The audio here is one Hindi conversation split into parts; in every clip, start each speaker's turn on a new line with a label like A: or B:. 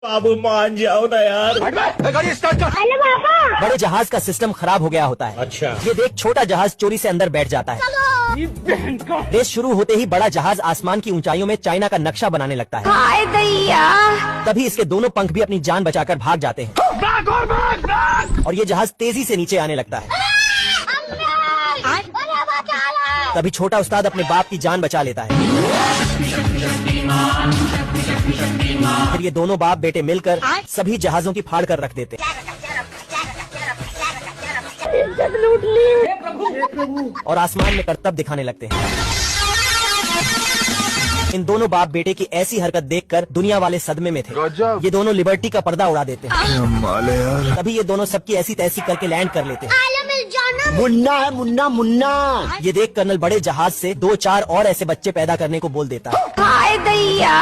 A: बाबू मान जाओ ना यार।
B: गाड़ी स्टार्ट कर।
C: हेलो पापा।
D: बड़े जहाज का सिस्टम खराब हो गया होता है।
A: अच्छा।
D: ये देख, छोटा जहाज चोरी से अंदर बैठ जाता है। रेस शुरू होते ही बड़ा जहाज आसमान की ऊंचाइयों में चाइना का नक्शा बनाने लगता है।
C: हाय दैया।
D: तभी इसके दोनों पंख भी अपनी जान बचाकर भाग जाते हैं और ये जहाज तेजी से नीचे आने लगता है। तभी छोटा उस्ताद अपने बाप की जान बचा लेता है। फिर ये दोनों बाप बेटे मिलकर सभी जहाजों की फाड़ कर रख देते हैं और आसमान में करतब दिखाने लगते हैं। इन दोनों बाप बेटे की ऐसी हरकत देखकर दुनिया वाले सदमे में थे। ये दोनों लिबर्टी का पर्दा उड़ा देते हैं। तभी ये दोनों सबकी ऐसी तैसी करके लैंड कर लेते हैं।
E: मुन्ना है, मुन्ना मुन्ना।
D: ये देख कर्नल बड़े जहाज से 2-4 और ऐसे बच्चे पैदा करने को बोल देता है।
C: हाय दैया।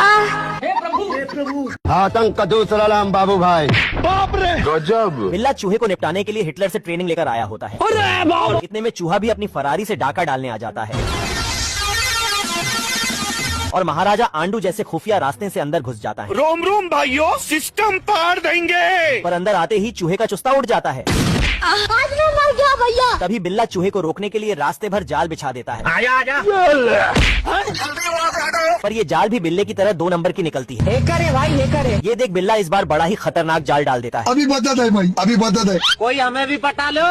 E: आतंक का दूसरा नाम बाबू भाई।
B: गजब।
D: बिल्ला चूहे को निपटाने के लिए हिटलर से ट्रेनिंग लेकर आया होता है। इतने में चूहा भी अपनी फरारी से डाका डालने आ जाता है और महाराजा आंडू जैसे खुफिया रास्ते से अंदर घुस जाता है।
B: रोम रोम भाइयों, सिस्टम पार देंगे।
D: पर अंदर आते ही चूहे का चुस्ता उड़ जाता है।
C: आज मैं मर गया भैया।
D: तभी बिल्ला चूहे को रोकने के लिए रास्ते भर जाल बिछा देता है।
B: आजा।
D: पर ये जाल भी बिल्ले की तरह 2 नंबर की निकलती है।
E: करे भाई, ये करे।
D: ये देख, बिल्ला इस बार बड़ा ही खतरनाक जाल डाल देता है।
E: अभी बता दे भाई, अभी बता दे।
A: कोई हमें भी पटा लो।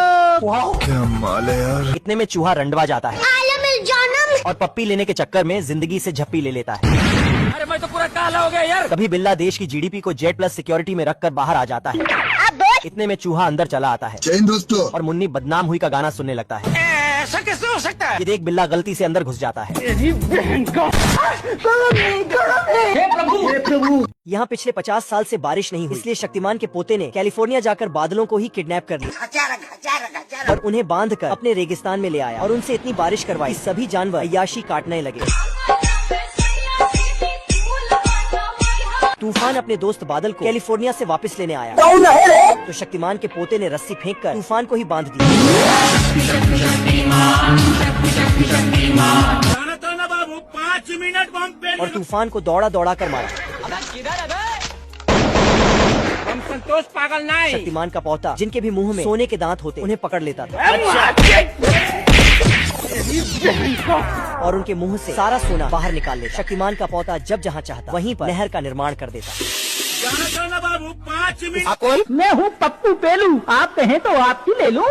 B: क्या माल है यार।
D: इतने में चूहा रंडवा जाता है
C: आलम जानम।
D: और पप्पी लेने के चक्कर में जिंदगी से झप्पी ले लेता है।
A: अरे मैं तो पूरा काला हो गया यार।
D: तभी बिल्ला देश की जीडीपी को जेड प्लस सिक्योरिटी में रखकर बाहर आ जाता है। इतने में चूहा अंदर चला आता है
E: जैन दोस्तों।
D: और मुन्नी बदनाम हुई का गाना सुनने लगता है।
A: ऐसा कैसे हो सकता है?
D: ये देख, बिल्ला गलती से अंदर घुस जाता है। यहाँ पिछले 50 साल से बारिश नहीं हुई, इसलिए शक्तिमान के पोते ने कैलिफोर्निया जाकर बादलों को ही किडनैप कर लिया और उन्हें बांधकर अपने रेगिस्तान में ले आया और उनसे इतनी बारिश करवाई कि सभी जानवर अय्याशी काटने लगे। तूफान अपने दोस्त बादल को कैलिफोर्निया से वापस लेने आया तो शक्तिमान के पोते ने रस्सी फेंककर तूफान को ही बांध दिया।
A: बाबू 5 मिनट बम पे
D: और तूफान को दौड़ा दौड़ा कर मारा।
A: हम संतोष पागल नहीं।
D: शक्तिमान का पोता, जिनके भी मुंह में सोने के दांत होते, उन्हें पकड़ लेता था और उनके मुंह से सारा सोना बाहर निकाल लेता। शक्तिमान का पोता जब जहाँ चाहता वहीं पर नहर का निर्माण कर देता।
A: बाबू 5 मिनट।
E: मैं हूँ पप्पू पेलू, आप कहें तो आपकी ले लो।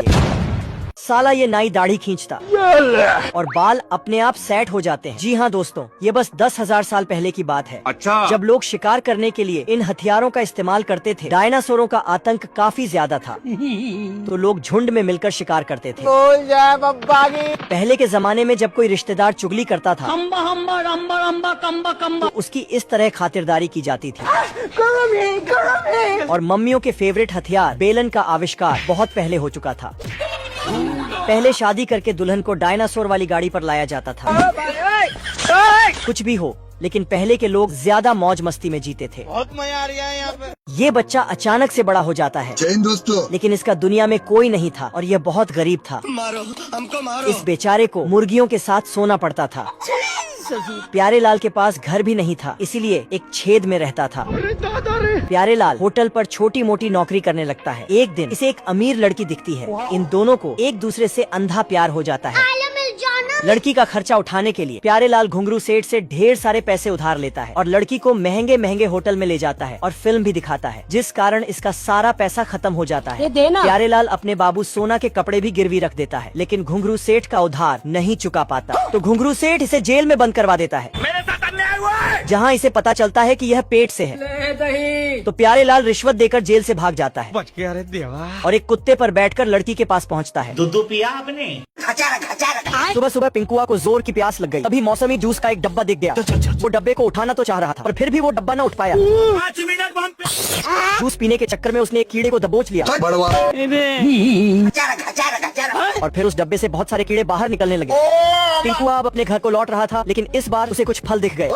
D: साला ये नाई दाढ़ी खींचता और बाल अपने आप सेट हो जाते हैं। जी हाँ दोस्तों, ये बस 10,000 साल पहले की बात है।
B: अच्छा।
D: जब लोग शिकार करने के लिए इन हथियारों का इस्तेमाल करते थे, डायनासोरों का आतंक काफी ज्यादा था तो लोग झुंड में मिलकर शिकार करते थे। पहले के जमाने में जब कोई रिश्तेदार चुगली करता था तो उसकी इस तरह खातिरदारी की जाती थी। और मम्मियों के फेवरेट हथियार बेलन का आविष्कार बहुत पहले हो चुका था। पहले शादी करके दुल्हन को डायनासोर वाली गाड़ी पर लाया जाता था। कुछ भी हो, लेकिन पहले के लोग ज्यादा मौज मस्ती में जीते थे।
A: बहुत मजा आ रहा है यहाँ पे।
D: ये बच्चा अचानक से बड़ा हो जाता है,
E: जैन दोस्तों।
D: लेकिन इसका दुनिया में कोई नहीं था और यह बहुत गरीब था।
B: मारो, हमको मारो।
D: इस बेचारे को मुर्गियों के साथ सोना पड़ता था। प्यारे लाल के पास घर भी नहीं था, इसीलिए एक छेद में रहता था। प्यारे लाल होटल पर छोटी मोटी नौकरी करने लगता है। एक दिन इसे एक अमीर लड़की दिखती है। इन दोनों को एक दूसरे से अंधा प्यार हो जाता है। लड़की का खर्चा उठाने के लिए प्यारे लाल घुंघरू सेठ से ढेर सारे पैसे उधार लेता है और लड़की को महंगे महंगे होटल में ले जाता है और फिल्म भी दिखाता है, जिस कारण इसका सारा पैसा खत्म हो जाता है। प्यारे लाल अपने बाबू सोना के कपड़े भी गिरवी रख देता है, लेकिन घुंघरू सेठ का उधार नहीं चुका पाता तो घुंघरू सेठ इसे जेल में बंद करवा देता है,
A: मेरे साथ अन्याय हुआ है।
D: जहाँ इसे पता चलता है कि यह पेट से है। तो प्यारे लाल रिश्वत देकर जेल से भाग जाता है
A: बच गया रे देवा।
D: और एक कुत्ते पर बैठकर लड़की के पास पहुँचता है।
A: दूध पिया आपने?
D: सुबह सुबह पिंकुआ को जोर की प्यास लग गई। तभी मौसमी जूस का एक डब्बा दिख गया। वो डब्बे को उठाना तो चाह रहा था, पर फिर भी वो डब्बा न उठ पाया।
A: 5 मिनट बम पे।
D: जूस पीने के चक्कर में उसने एक कीड़े को दबोच लिया और फिर उस डब्बे से बहुत सारे कीड़े बाहर निकलने लगे। पिंकुआ अब अपने घर को लौट रहा था, लेकिन इस बार उसे कुछ फल दिख गए।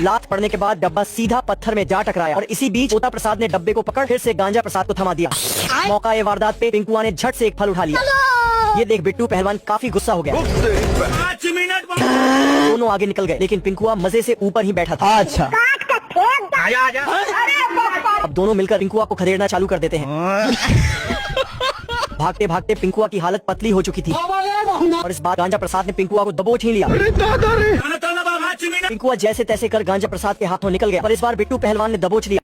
D: लात पड़ने के बाद डब्बा सीधा पत्थर में जा टकराया और इसी बीच पोता प्रसाद ने डब्बे को पकड़ फिर से गांजा प्रसाद को थमा दिया। मौका ये वारदात पे पिंकुआ ने झट से एक फल उठा लिया। ये देख बिट्टू पहलवान काफी गुस्सा हो गया।
A: 5 मिनट
D: दोनों आगे निकल गए, लेकिन पिंकुआ मजे से ऊपर ही बैठा था।
E: अच्छा।
A: आजा आजा
D: अब दोनों मिलकर पिंकुआ को खदेड़ना चालू कर देते हैं। भागते भागते पिंकुआ की हालत पतली हो चुकी थी और इस बार गांजा प्रसाद ने पिंकुआ को दबोच ही लिया। पिंकुआ जैसे तैसे कर गांजा प्रसाद के हाथों निकल गया, पर इस बार बिट्टू पहलवान ने दबोच लिया।